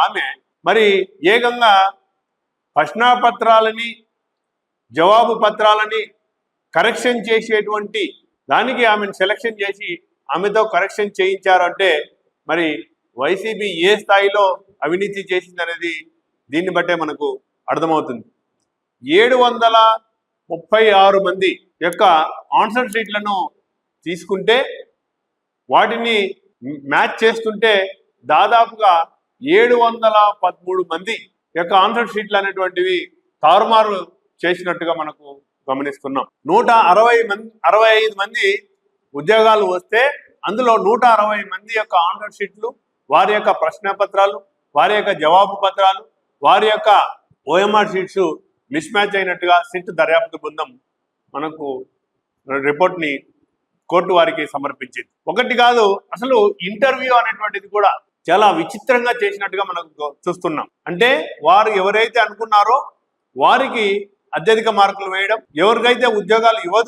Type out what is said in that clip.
ఆమె మరి ఏకంగా ప్రశ్నాపత్రాలని జవాబు పత్రాలని కరెక్షన్ చేసేటువంటి దానికి ఆమెను సెలక్షన్ చేసి ఆమెతో కరెక్షన్ చేయించారంటే మరి వైసీపీ ఏ స్థాయిలో అవినీతి చేసిందనేది దీన్ని బట్టే మనకు అర్థమవుతుంది. 736 మంది యొక్క ఆన్సర్ షీట్లను తీసుకుంటే వాటిని మ్యాచ్ చేస్తుంటే దాదాపుగా 713 మంది యొక్క ఆన్సర్ షీట్లు అనేటువంటివి తారుమారు చేసినట్టుగా మనకు గమనిస్తున్నాం. 165 మంది ఉద్యోగాలు వస్తే అందులో 160 మంది యొక్క ఆన్సర్ షీట్లు, వారి యొక్క ప్రశ్నపత్రాలు, వారి యొక్క జవాబు పత్రాలు, వారి యొక్క ఓఎంఆర్ షీట్స్ మిస్ మ్యాచ్ అయినట్టుగా సిట్ దర్యాప్తు బృందం మనకు రిపోర్ట్ని కోర్టు వారికి సమర్పించింది. ఒకటి కాదు, అసలు ఇంటర్వ్యూ అనేటువంటిది కూడా చాలా విచిత్రంగా చేసినట్టుగా మనకు చూస్తున్నాం. అంటే వారు ఎవరైతే అనుకున్నారో వారికి అత్యధిక మార్కులు వేయడం, ఎవరికైతే ఉద్యోగాలు ఇవ్వదు